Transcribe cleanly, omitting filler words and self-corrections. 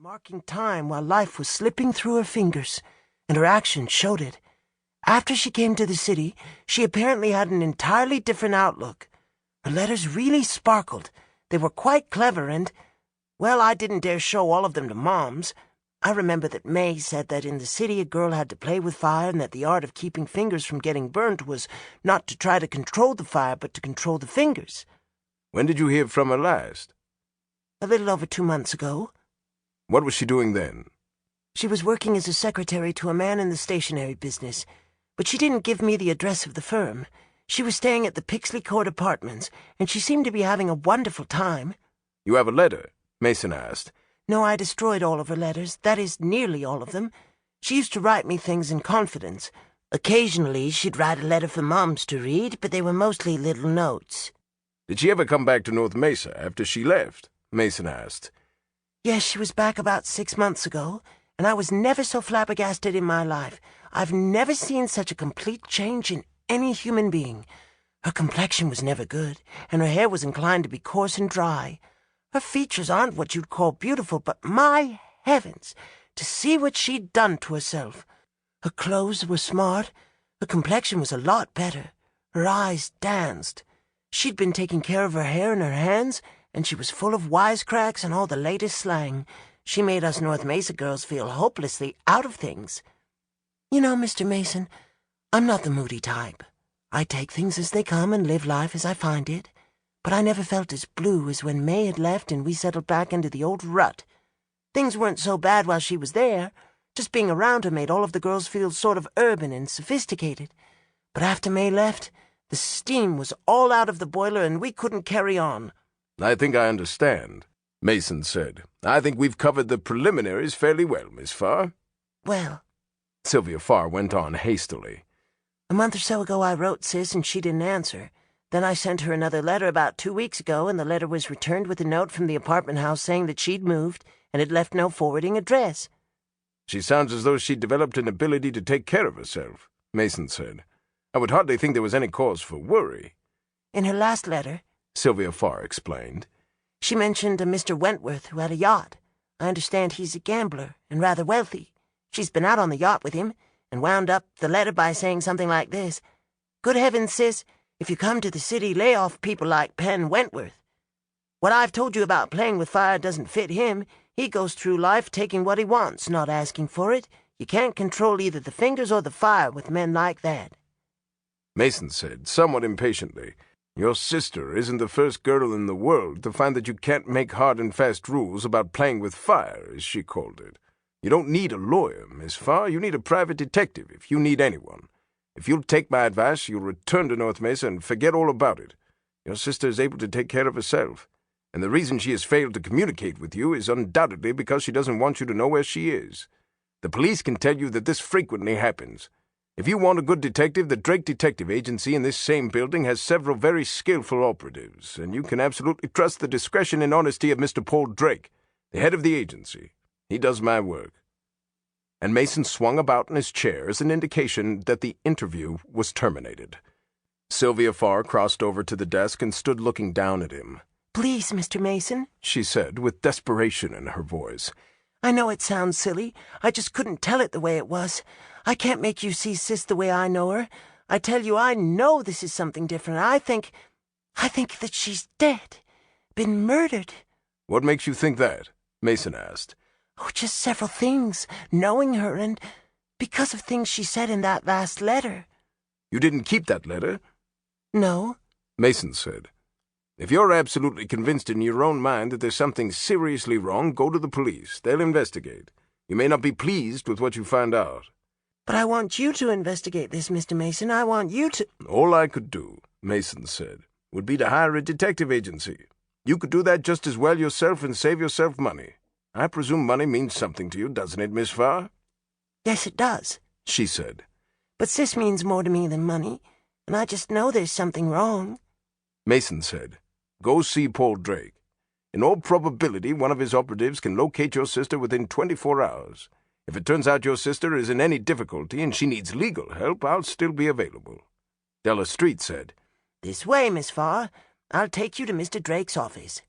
marking time while life was slipping through her fingers, and her actions showed it. After she came to the city, she apparently had an entirely different outlook. Her letters really sparkled. They were quite clever and, well, I didn't dare show all of them to Moms. I remember that Mae said that in the city a girl had to play with fire and that the art of keeping fingers from getting burnt was not to try to control the fire but to control the fingers. When did you hear from her last? A little over 2 months ago. What was she doing then? She was working as a secretary to a man in the stationery business, but she didn't give me the address of the firm. She was staying at the Pixley Court Apartments, and she seemed to be having a wonderful time. You have a letter? Mason asked. No, I destroyed all of her letters. That is, nearly all of them. She used to write me things in confidence. Occasionally, she'd write a letter for Moms to read, but they were mostly little notes. Did she ever come back to North Mesa after she left? Mason asked. Yes, she was back about 6 months ago, and I was never so flabbergasted in my life. I've never seen such a complete change in any human being. Her complexion was never good, and her hair was inclined to be coarse and dry. Her features aren't what you'd call beautiful, but my heavens, to see what she'd done to herself. Her clothes were smart, her complexion was a lot better, her eyes danced. She'd been taking care of her hair and her hands, and she was full of wisecracks and all the latest slang. She made us North Mesa girls feel hopelessly out of things. You know, Mr. Mason, I'm not the moody type. I take things as they come and live life as I find it. But I never felt as blue as when Mae had left and we settled back into the old rut. Things weren't so bad while she was there. Just being around her made all of the girls feel sort of urban and sophisticated. But after Mae left, the steam was all out of the boiler and we couldn't carry on. I think I understand, Mason said. I think we've covered the preliminaries fairly well, Miss Farr. Well, Sylvia Farr went on hastily. A month or so ago I wrote Sis and she didn't answer. Then I sent her another letter about 2 weeks ago, and the letter was returned with a note from the apartment house saying that she'd moved and had left no forwarding address. She sounds as though she'd developed an ability to take care of herself, Mason said. I would hardly think there was any cause for worry. In her last letter, Sylvia Farr explained, she mentioned a Mr. Wentworth who had a yacht. I understand he's a gambler and rather wealthy. She's been out on the yacht with him and wound up the letter by saying something like this: "Good heavens, Sis, if you come to the city, lay off people like Penn Wentworth. What I've told you about playing with fire doesn't fit him. He goes through life taking what he wants, not asking for it. You can't control either the fingers or the fire with men like that." Mason said, somewhat impatiently, "Your sister isn't the first girl in the world to find that you can't make hard and fast rules about playing with fire, as she called it. You don't need a lawyer, Miss Farr. You need a private detective, if you need anyone. If you'll take my advice, you'll return to North Mesa and forget all about it. Your sister is able to take care of herself, and the reason she has failed to communicate with you is undoubtedly because she doesn't want you to know where she is. The police can tell you that this frequently happens. If you want a good detective, the Drake Detective Agency in this same building has several very skillful operatives, and you can absolutely trust the discretion and honesty of Mr. Paul Drake, the head of the agency. He does my work." And Mason swung about in his chair as an indication that the interview was terminated. Sylvia Farr crossed over to the desk and stood looking down at him. "Please, Mr. Mason," she said, with desperation in her voice. "I know it sounds silly. I just couldn't tell it the way it was. I can't make you see Sis the way I know her. I tell you, I know this is something different. I think that she's dead. Been murdered." "What makes you think that?" Mason asked. "Oh, just several things. Knowing her and because of things she said in that last letter." "You didn't keep that letter?" "No," Mason said. "If you're absolutely convinced in your own mind that there's something seriously wrong, go to the police. They'll investigate. You may not be pleased with what you find out." "But I want you to investigate this, Mr. Mason. I want you to—" "All I could do," Mason said, "would be to hire a detective agency. You could do that just as well yourself and save yourself money. I presume money means something to you, doesn't it, Miss Farr?" "Yes, it does," she said. "But Sis means more to me than money, and I just know there's something wrong." Mason said, "Go see Paul Drake. In all probability, one of his operatives can locate your sister within 24 hours. If it turns out your sister is in any difficulty and she needs legal help, I'll still be available." Della Street said, "This way, Miss Farr. I'll take you to Mr. Drake's office."